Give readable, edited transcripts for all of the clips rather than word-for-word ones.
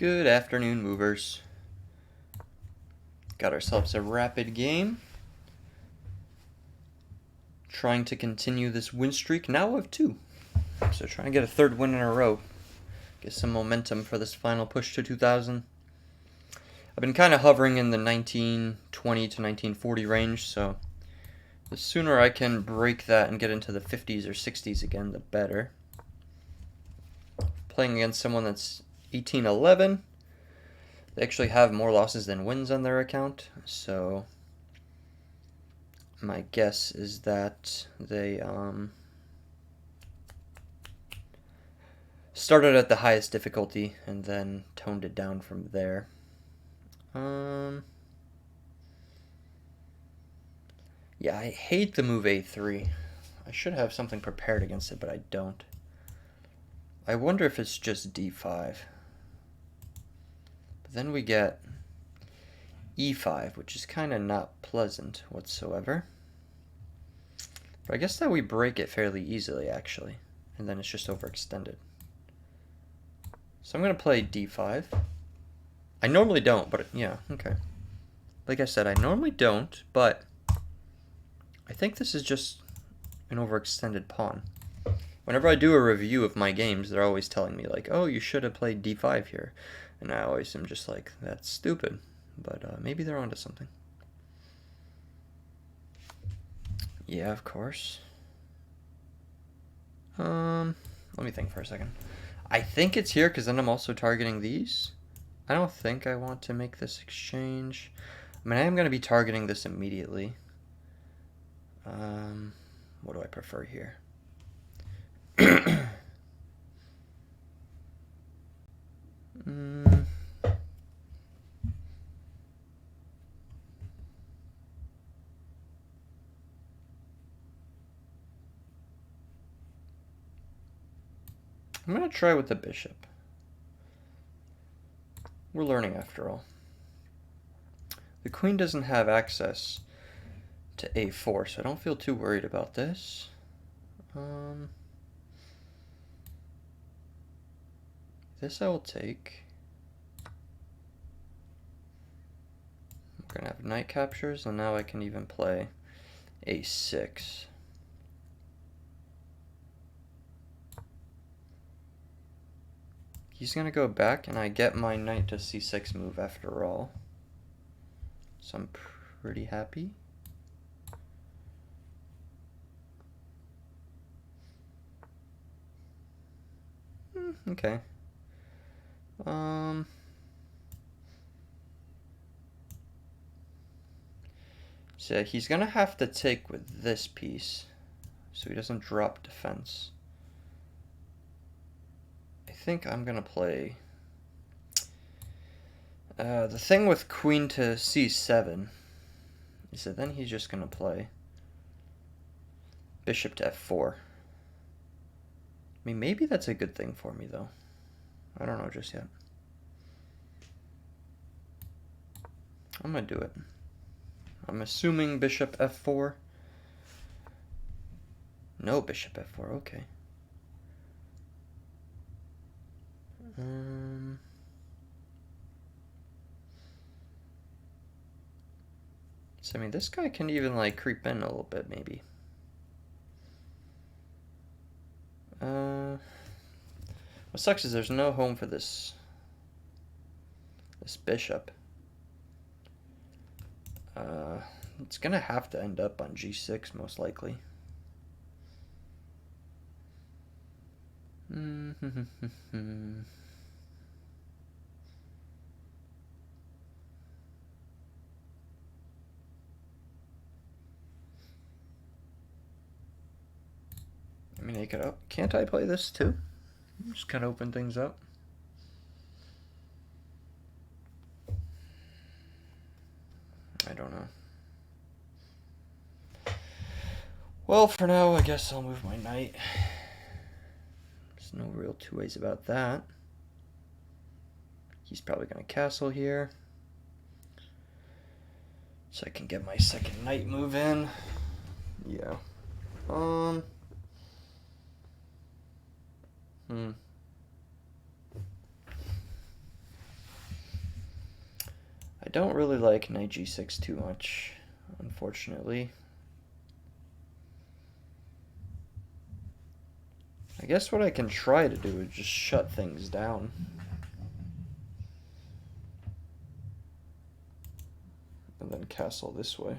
Good afternoon, movers. Got ourselves a rapid game. Trying to continue this win streak, now of 2. So trying to get a third win in a row. Get some momentum for this final push to 2000. I've been kind of hovering in the 1920 to 1940 range, so the sooner I can break that and get into the 50s or 60s again, the better. Playing against someone that's 1811. They actually have more losses than wins on their account, so my guess is that they started at the highest difficulty and then toned it down from there. Yeah, I hate the move A3. I should have something prepared against it, but I don't. I wonder if it's just D5. But then we get E5, which is kind of not pleasant whatsoever. But I guess that we break it fairly easily, actually. And then it's just overextended. So I'm going to play D5. I normally don't, but yeah, okay. Like I said, I normally don't, but I think this is just an overextended pawn. Whenever I do a review of my games, they're always telling me, like, oh, you should have played D5 here. And I always am just like, that's stupid. But maybe they're onto something. Yeah, of course. Let me think for a second. I think it's here because then I'm also targeting these. I don't think I want to make this exchange. I mean, I am going to be targeting this immediately. What do I prefer here? I'm going to try with the bishop. We're learning after all. The queen doesn't have access to A4, so I don't feel too worried about this. This I will take. We're going to have knight captures, and now I can even play A6. He's going to go back, and I get my knight to C6 move after all. So I'm pretty happy. Okay. So he's going to have to take with this piece so he doesn't drop defense. I think I'm going to play the thing with queen to C7 is that then he's just going to play bishop to F4. I mean, maybe that's a good thing for me, though. I don't know just yet. I'm going to do it. I'm assuming bishop F4. No bishop F4, okay. So, I mean, this guy can even, like, creep in a little bit, maybe. What sucks is there's no home for this bishop. It's gonna have to end up on G6 most likely. I mean, I could. Can't I play this too? Just kind of open things up. I don't know. Well, for now, I guess I'll move my knight. There's no real two ways about that. He's probably going to castle here. So I can get my second knight move in. Yeah. don't really like knight g6 too much, unfortunately. I guess what I can try to do is just shut things down. And then castle this way.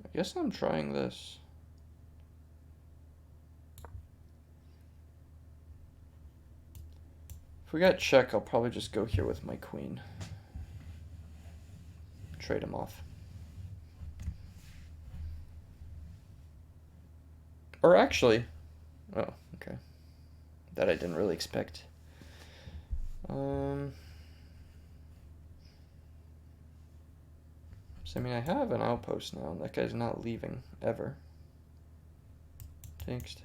I guess I'm trying this. If we got check, I'll probably just go here with my queen. Trade him off. Or actually, oh, okay. That I didn't really expect. So, I mean, I have an outpost now, and that guy's not leaving, ever. Takes.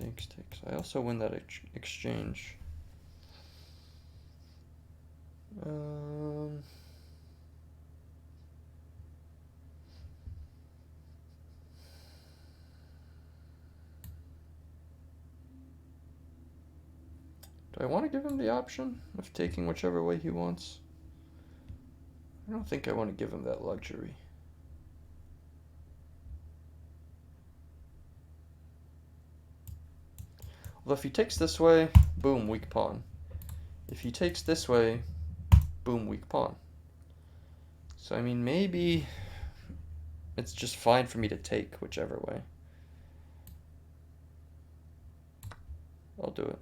I also win that exchange. Do I want to give him the option of taking whichever way he wants? I don't think I want to give him that luxury. Well, if he takes this way, boom, weak pawn. If he takes this way, boom, weak pawn. So, I mean, maybe it's just fine for me to take whichever way. I'll do it.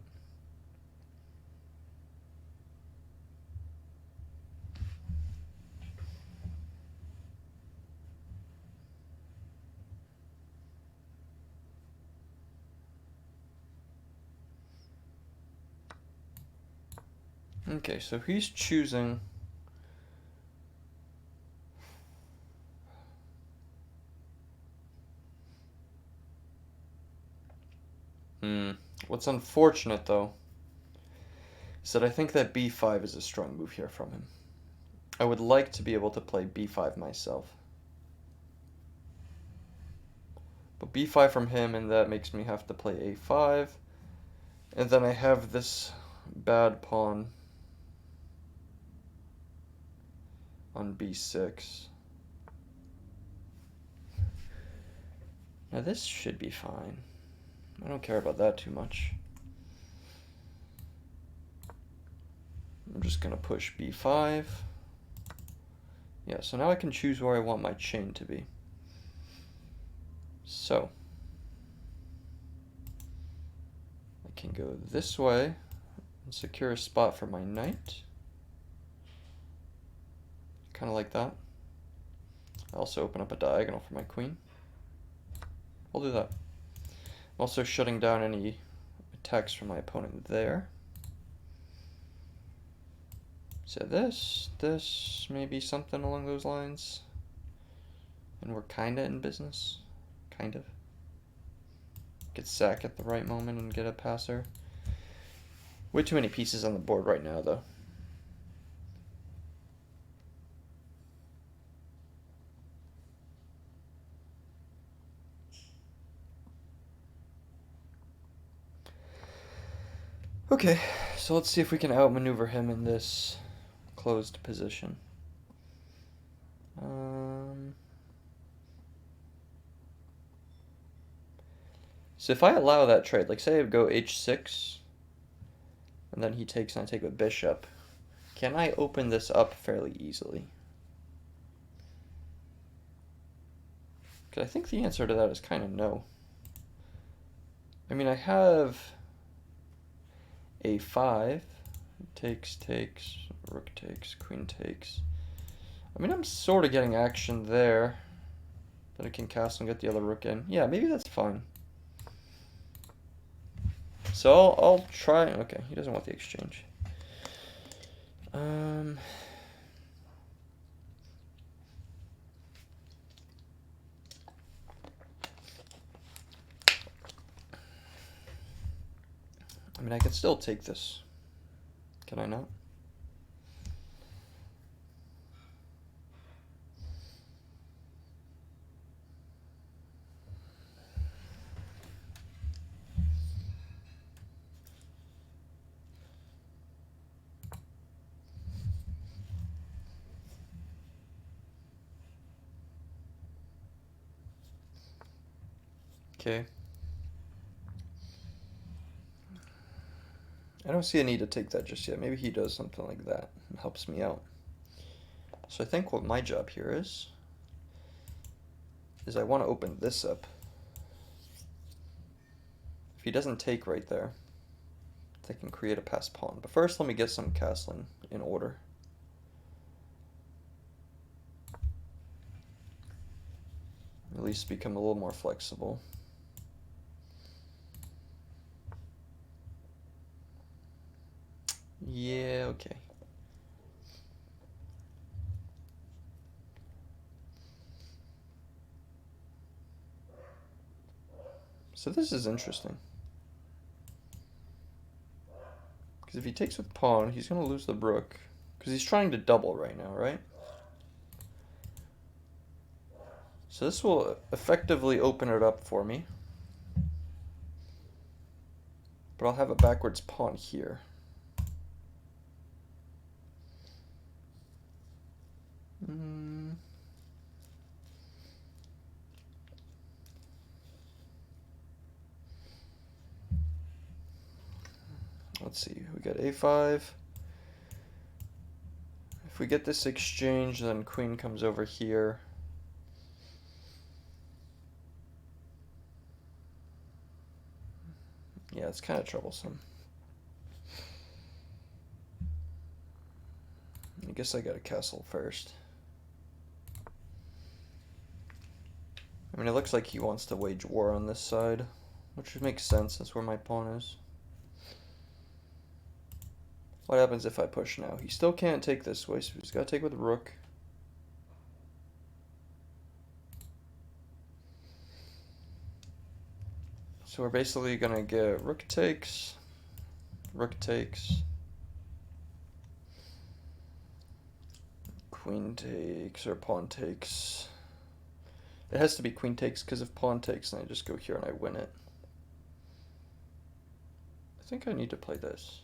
Okay, so he's choosing what's unfortunate though is that I think that b5 is a strong move here from him. I would like to be able to play b5 myself. But b5 from him, and that makes me have to play a5. And then I have this bad pawn on b6. Now this should be fine. I don't care about that too much. I'm just gonna push b5. Yeah, so now I can choose where I want my chain to be. So I can go this way and secure a spot for my knight. Kind of like that. I also open up a diagonal for my queen. I'll do that. I'm also shutting down any attacks from my opponent there. So this, maybe something along those lines. And we're kinda in business. Kind of. Get sack at the right moment and get a passer. Way too many pieces on the board right now, though. Okay, so let's see if we can outmaneuver him in this closed position. So if I allow that trade, like say I go h6, and then he takes and I take with bishop, can I open this up fairly easily? Because I think the answer to that is kind of no. I mean, I have a5, takes, rook takes, queen takes. I mean, I'm sort of getting action there. That I can castle and get the other rook in. Yeah, maybe that's fine. So I'll try. Okay, he doesn't want the exchange. mean, I could still take this. Can I not? Okay. I don't see a need to take that just yet. Maybe he does something like that and helps me out. So I think what my job here is I want to open this up. If he doesn't take right there, they can create a passed pawn. But first, let me get some castling in order. At least become a little more flexible. Yeah, okay. So this is interesting. Because if he takes with pawn, he's going to lose the rook. Because he's trying to double right now, right? So this will effectively open it up for me. But I'll have a backwards pawn here. Let's see, we got a5. If we get this exchange, then queen comes over here. Yeah, it's kind of troublesome. I guess I got a castle first. I mean, it looks like he wants to wage war on this side, which makes sense. That's where my pawn is. What happens if I push now? He still can't take this way, so he's got to take with rook. So we're basically going to get rook takes, queen takes, or pawn takes. It has to be queen takes, because if pawn takes, then I just go here and I win it. I think I need to play this.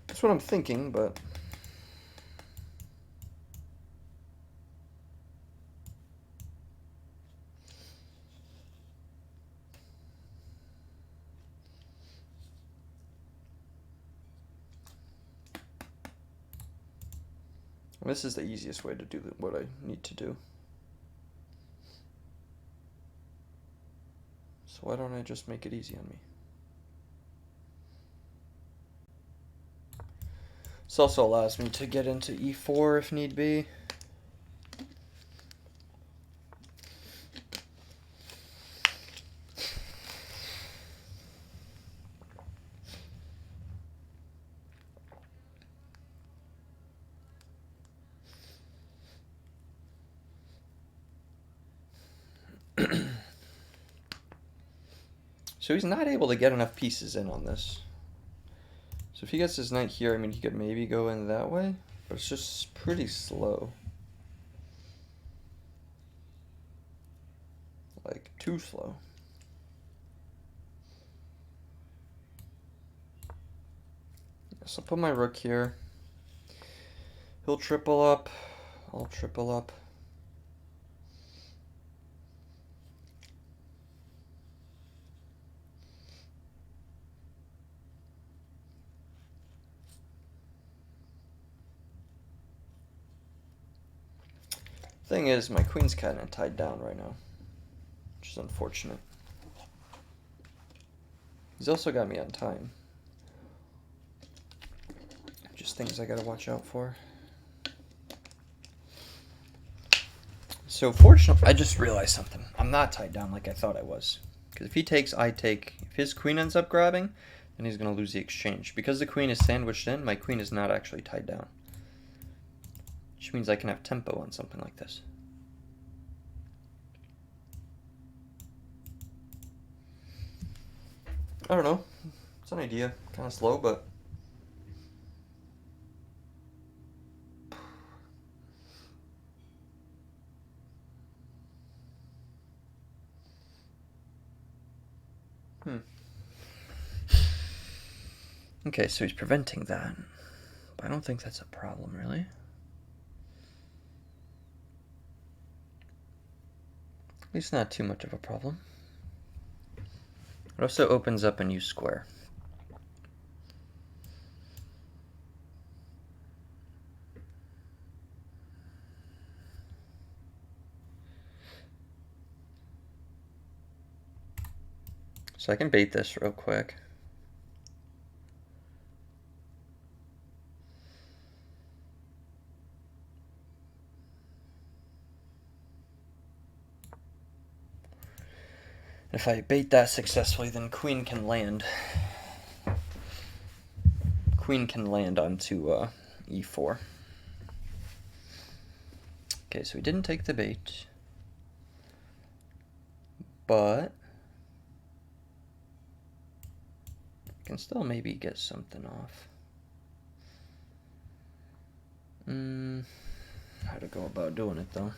That's what I'm thinking, but this is the easiest way to do what I need to do. So why don't I just make it easy on me? This also allows me to get into e4 if need be. So he's not able to get enough pieces in on this. So if he gets his knight here, I mean, he could maybe go in that way, but it's just pretty slow. Like, too slow. So I'll put my rook here. He'll triple up. I'll triple up. Thing is, my queen's kind of tied down right now, which is unfortunate. He's also got me on time. Just things I gotta watch out for. So fortunately, I just realized something. I'm not tied down like I thought I was. Because if he takes, I take. If his queen ends up grabbing, then he's gonna lose the exchange. Because the queen is sandwiched in, my queen is not actually tied down. Which means I can have tempo on something like this. I don't know. It's an idea. Kind of slow, but... Okay, so he's preventing that. But I don't think that's a problem, really. At least not too much of a problem. It also opens up a new square. So I can bait this real quick. If I bait that successfully, then queen can land. Queen can land onto e4. Okay, so we didn't take the bait. But I can still maybe get something off. How to go about doing it, though.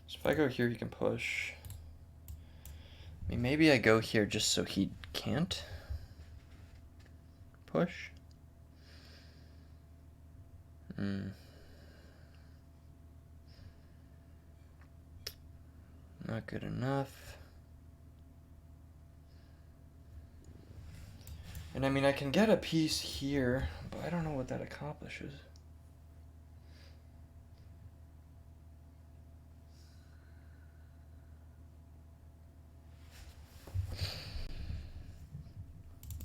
So if I go here, you can push. I mean, maybe I go here just so he can't push. Not good enough. And I mean, I can get a piece here, but I don't know what that accomplishes.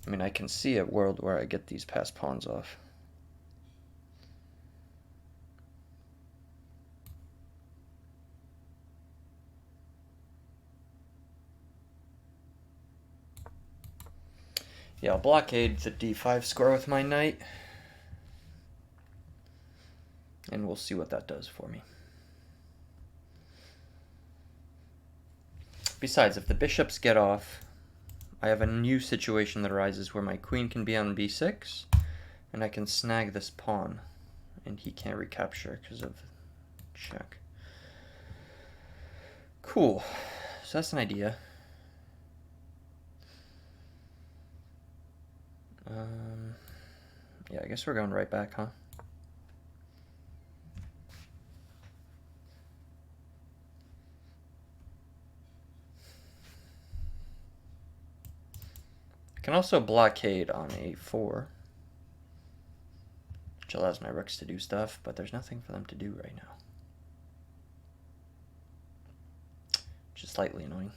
I mean, I can see a world where I get these passed pawns off. Yeah, I'll blockade the d5 square with my knight. And we'll see what that does for me. Besides, if the bishops get off, I have a new situation that arises where my queen can be on b6, and I can snag this pawn, and he can't recapture because of check. Cool. So that's an idea. Yeah, I guess we're going right back, huh? I can also blockade on a4, which allows my rooks to do stuff, but there's nothing for them to do right now. Which is slightly annoying.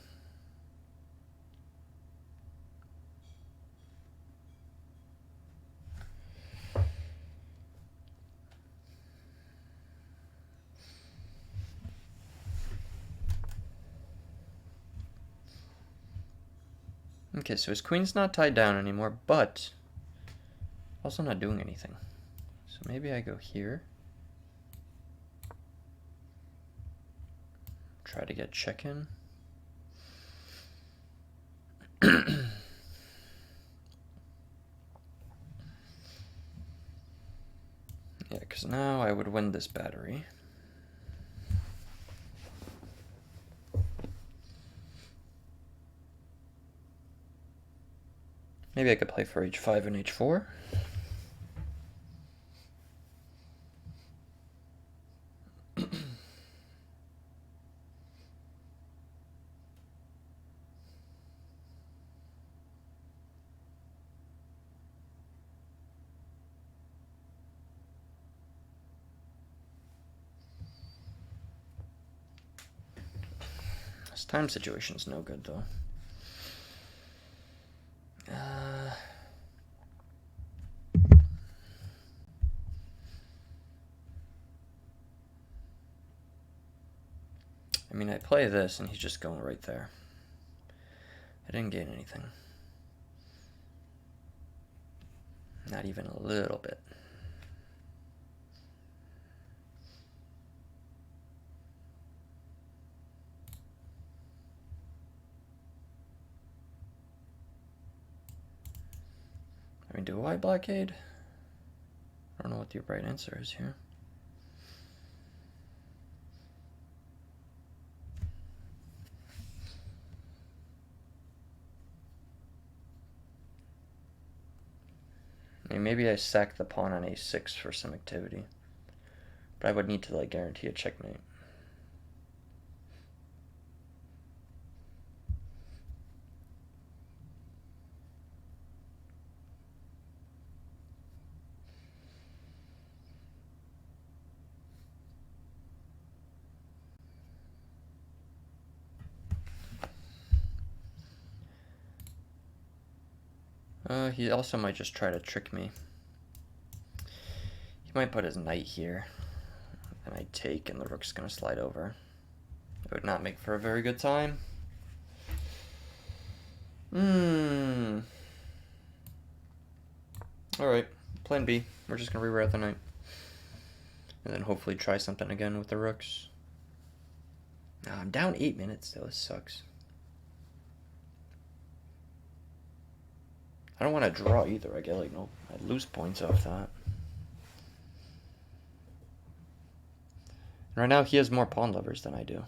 Okay, so his queen's not tied down anymore, but also not doing anything. So maybe I go here. Try to get check in. Yeah, because now I would win this battery. Maybe I could play for h5 and h4. This time situation's no good, though. I mean, I play this and he's just going right there. I didn't gain anything. Not even a little bit. I mean, do I blockade? I don't know what the right answer is here. I mean, maybe I sack the pawn on a6 for some activity. But I would need to, like, guarantee a checkmate. He also might just try to trick me. He might put his knight here, and I take, and the rook's gonna slide over. It would not make for a very good time. Alright, plan B. We're just gonna reroute the knight. And then hopefully try something again with the rooks. I'm down 8 minutes though, this sucks. I don't want to draw either. I get like no, I lose points off that. Right now he has more pawn levers than I do.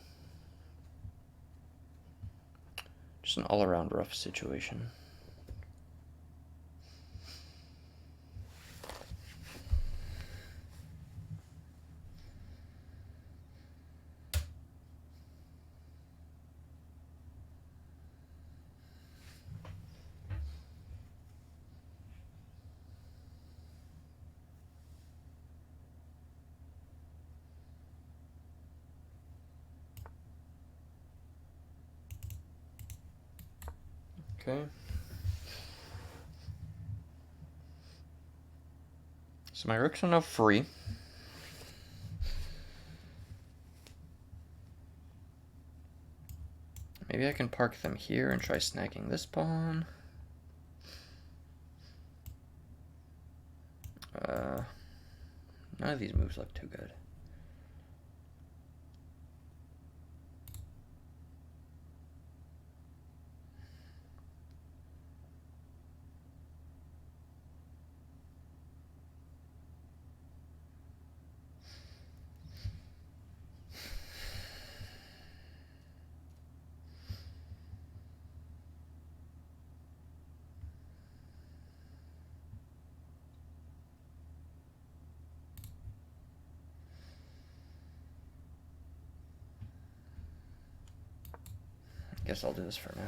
Just an all-around rough situation. Okay. So my rooks are now free. Maybe I can park them here and try snagging this pawn. None of these moves look too good. I guess I'll do this for now.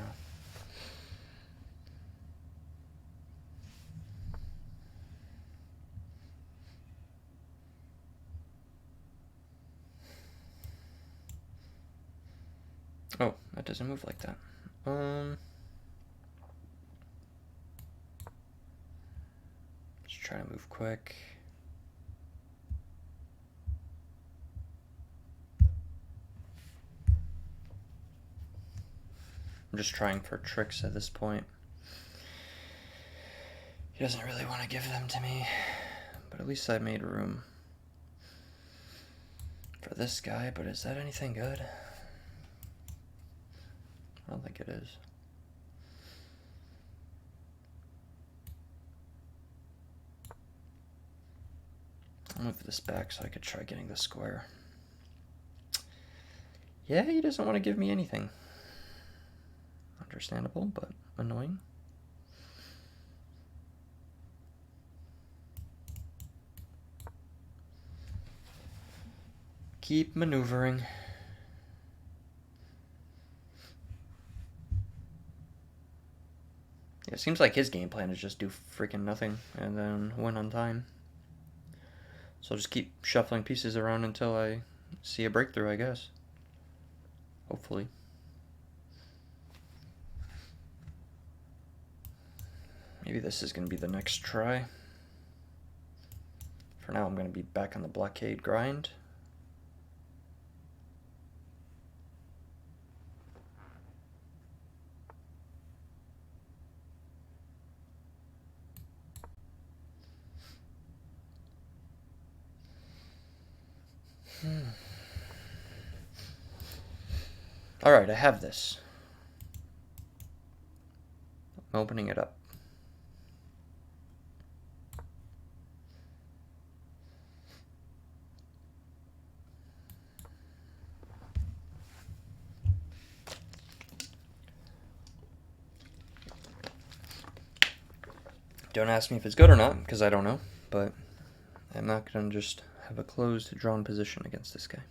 Oh, that doesn't move like that. Just try to move quick. I'm just trying for tricks at this point. He doesn't really want to give them to me, but at least I made room for this guy. But is that anything good? I don't think it is. I'll move this back so I could try getting the square. Yeah, he doesn't want to give me anything. Understandable, but annoying. Keep maneuvering. Yeah, it seems like his game plan is just do freaking nothing and then win on time. So I'll just keep shuffling pieces around until I see a breakthrough, I guess. Hopefully. Maybe this is going to be the next try. For now, I'm going to be back on the blockade grind. All right, I have this. I'm opening it up. Don't ask me if it's good or not, because I don't know, but I'm not going to just have a closed, drawn position against this guy.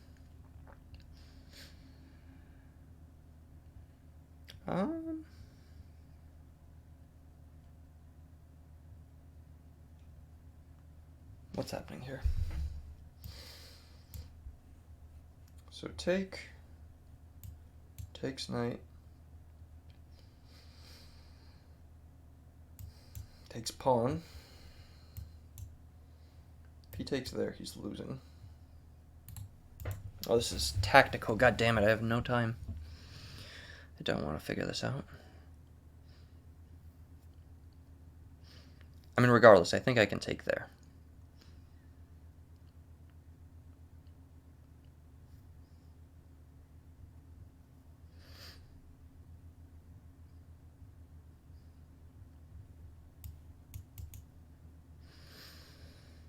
What's happening here? So takes knight, takes pawn. If he takes there, he's losing. Oh, this is tactical. God damn it, I have no time. I don't want to figure this out. I mean, regardless, I think I can take there.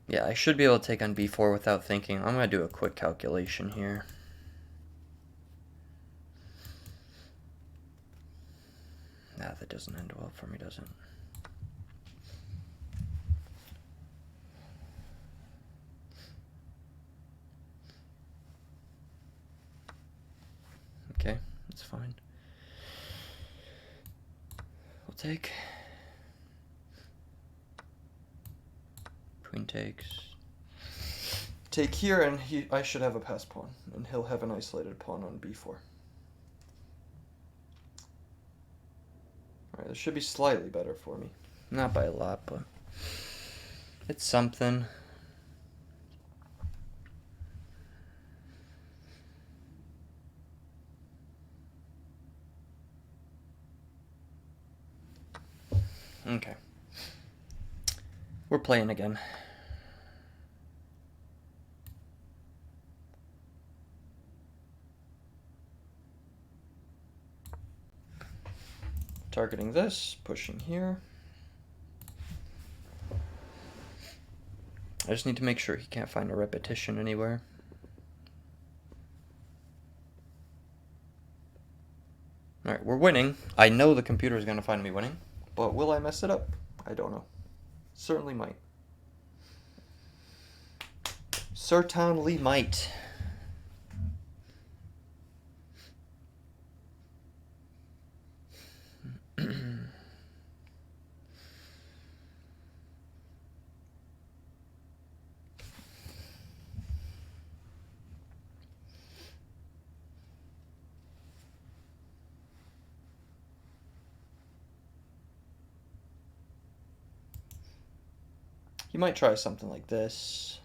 Yeah, I should be able to take on b4 without thinking. I'm going to do a quick calculation here. Nah, that doesn't end well for me, does it? Okay, that's fine. We'll take. Queen takes. Take here, and I should have a passed pawn, and he'll have an isolated pawn on b4. Alright, this should be slightly better for me. Not by a lot, but it's something. Okay. We're playing again. Targeting this, pushing here. I just need to make sure he can't find a repetition anywhere. Alright, we're winning. I know the computer is going to find me winning, but will I mess it up? I don't know. Certainly might. Certainly might. You might try something like this.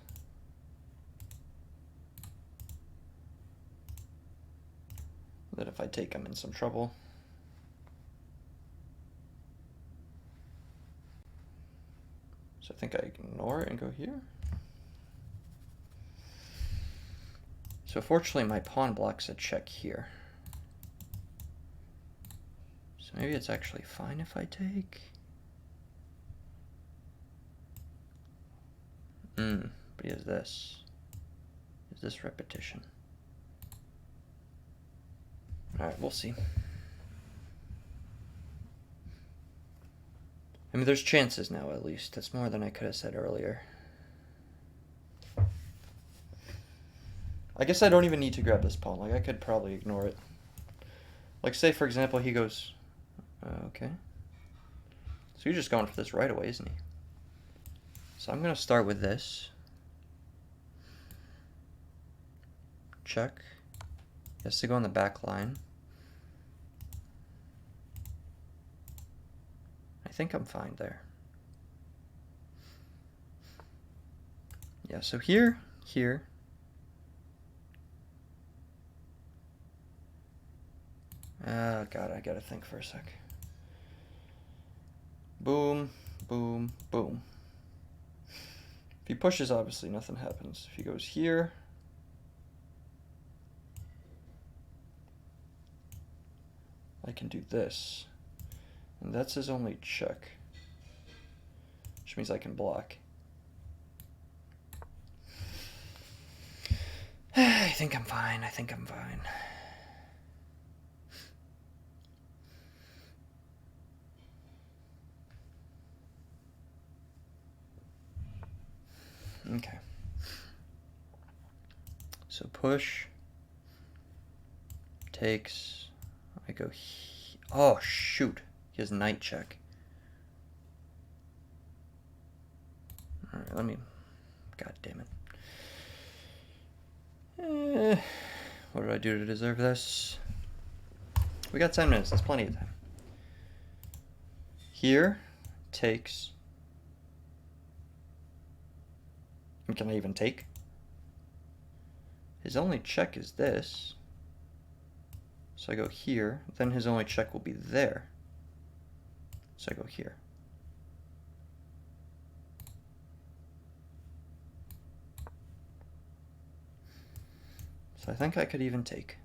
That if I take, I'm in some trouble. So I think I ignore it and go here. So fortunately my pawn blocks a check here. So maybe it's actually fine if I take. But he has this. Is this repetition? Alright, we'll see. I mean, there's chances now, at least. That's more than I could have said earlier. I guess I don't even need to grab this pawn. Like, I could probably ignore it. Like, say, for example, he goes... okay. So you're just going for this right away, isn't he? So I'm going to start with this. Check. He has to go on the back line. I think I'm fine there. Yeah, so here. Oh, God, I gotta think for a sec. Boom, boom, boom. If he pushes, obviously nothing happens. If he goes here, I can do this. And that's his only check. Which means I can block. I think I'm fine. Okay. So push. Takes. I go. Oh, shoot. He has knight check. Alright, let me. God damn it. What did I do to deserve this? We got 10 minutes. That's plenty of time. Here. Takes. And can I even take? His only check is this. So I go here. Then his only check will be there. So I go here. So I think I could even take.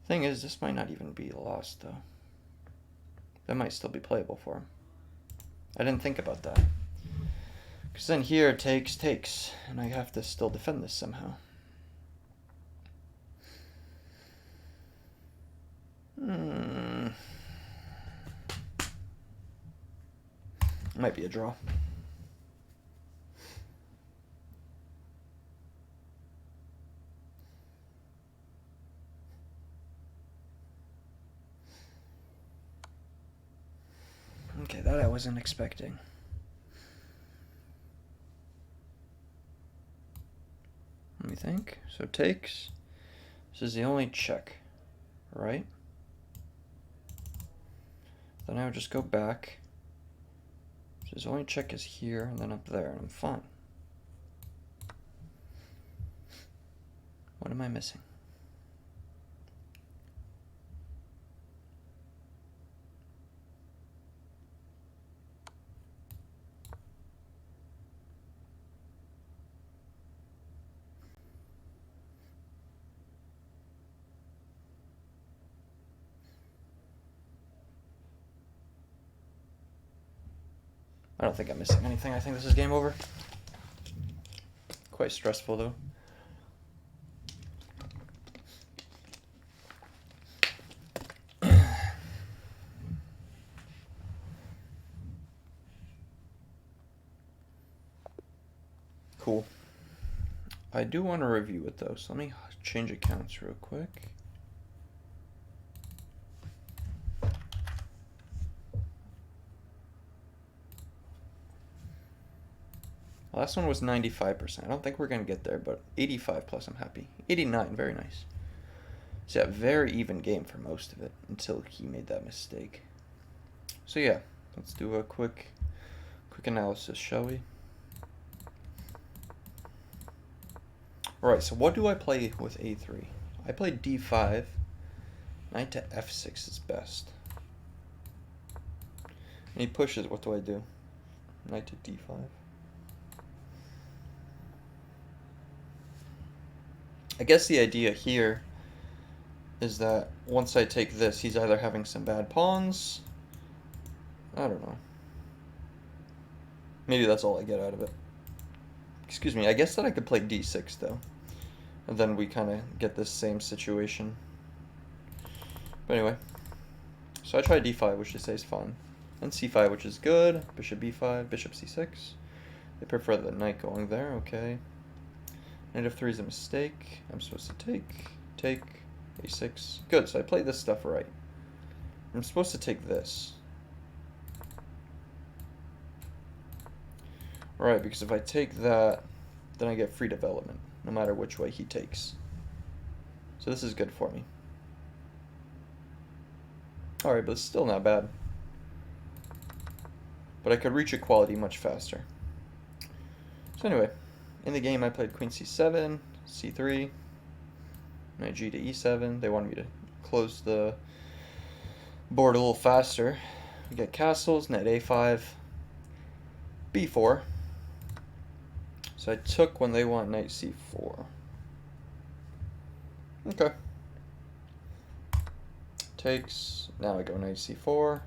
Thing is, this might not even be lost, though. That might still be playable for him. I didn't think about that. Because then here, takes, and I have to still defend this somehow. Might be a draw. Okay, that I wasn't expecting. Let me think. So takes. This is the only check, right? Then I would just go back. So his only check is here and then up there, and I'm fine. What am I missing? I don't think I'm missing anything. I think this is game over. Quite stressful, though. Cool. I do want to review it, though, so let me change accounts real quick. Last one was 95%. I don't think we're going to get there, but 85 plus, I'm happy. 89, very nice. So yeah, very even game for most of it until he made that mistake. So yeah, let's do a quick analysis, shall we? Alright, so what do I play with a3? I play d5. Knight to f6 is best. And he pushes, what do I do? Knight to d5. I guess the idea here is that once I take this, he's either having some bad pawns. I don't know. Maybe that's all I get out of it. Excuse me, I guess that I could play d6 though. And then we kind of get this same situation. But anyway. So I try d5, which they say is fine. And c5, which is good. Bishop b5, bishop c6. They prefer the knight going there, okay. Knight f3 is a mistake. I'm supposed to take, a6. Good, so I played this stuff right. I'm supposed to take this. Right, because if I take that, then I get free development, no matter which way he takes. So this is good for me. Alright, but it's still not bad. But I could reach equality much faster. So anyway, in the game I played queen c7, c3, knight g to e7. They wanted me to close the board a little faster. We get castles, knight a5, b4. So I took when they want knight c4. Okay. Takes. Now I go knight c4.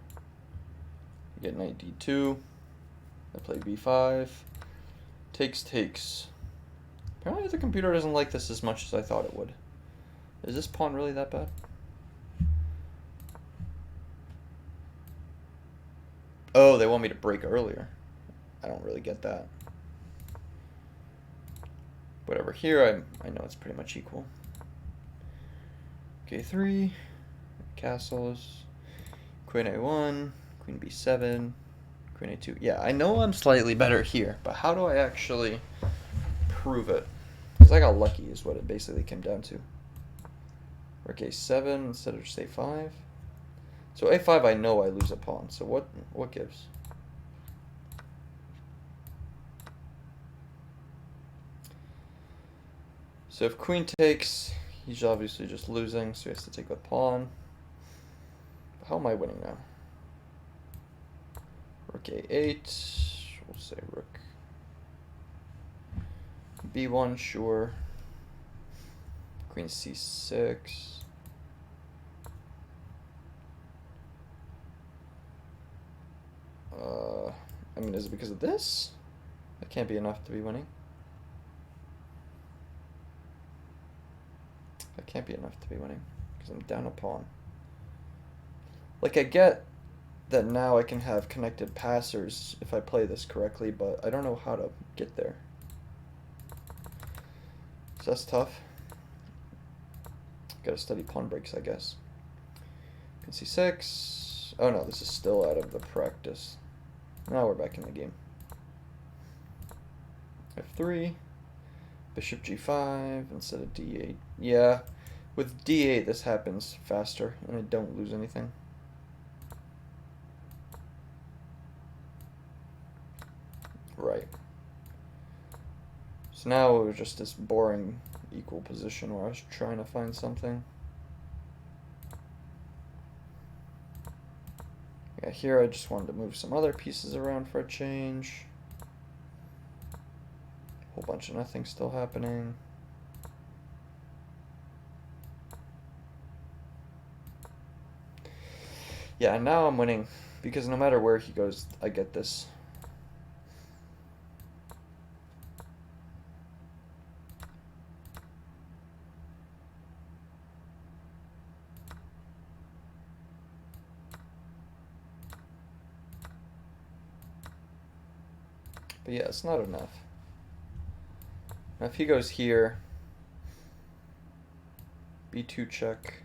Get knight d2. I play b5. Takes. Apparently the computer doesn't like this as much as I thought it would. Is this pawn really that bad? Oh, they want me to break earlier. I don't really get that. Whatever. Here, I know it's pretty much equal. k3, castles, queen a1, queen b7, queen a2. Yeah, I know I'm slightly better here, but how do I actually prove it? Because I got lucky is what it basically came down to. Rook a7 instead of just a5. So a5 I know I lose a pawn, so what gives? So if queen takes, he's obviously just losing, so he has to take with pawn. How am I winning now? Rook a8, we'll say rook b1, sure. Queen c6. I mean, is it because of this? That can't be enough to be winning. That can't be enough to be winning, because I'm down a pawn. Like, I get that now I can have connected passers if I play this correctly, but I don't know how to get there. So that's tough. Gotta study pawn breaks, I guess. Queen c6. Oh no, this is still out of the practice. Now we're back in the game. f3. Bishop g5 instead of d8. Yeah, with d8 this happens faster and I don't lose anything. Right. So now it was just this boring equal position where I was trying to find something. Yeah, here I just wanted to move some other pieces around for a change. Whole bunch of nothing still happening. Yeah, and now I'm winning because no matter where he goes, I get this. But yeah, it's not enough. Now if he goes here, b2 check,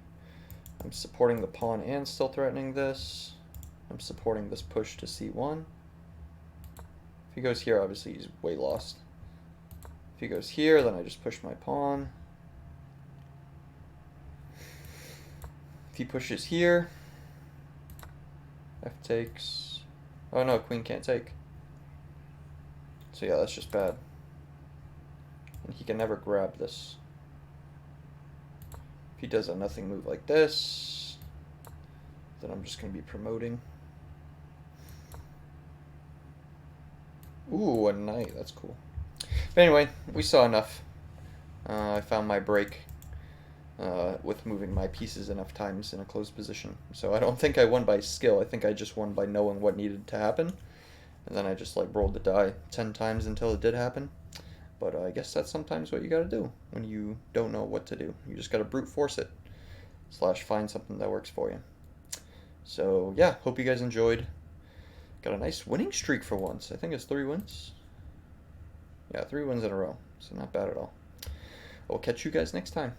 I'm supporting the pawn and still threatening this. I'm supporting this push to c1. If he goes here, obviously he's way lost. If he goes here, then I just push my pawn. If he pushes here, f takes. Oh no, queen can't take. So yeah, that's just bad. And he can never grab this. If he does a nothing move like this, then I'm just going to be promoting. Ooh, a knight. That's cool. But anyway, we saw enough. I found my break with moving my pieces enough times in a closed position. So I don't think I won by skill. I think I just won by knowing what needed to happen. And then I just like rolled the die 10 times until it did happen. But I guess that's sometimes what you gotta do when you don't know what to do. You just gotta brute force it. / find something that works for you. So yeah, hope you guys enjoyed. Got a nice winning streak for once. I think it's 3 wins. Yeah, 3 wins in a row. So not bad at all. I'll catch you guys next time.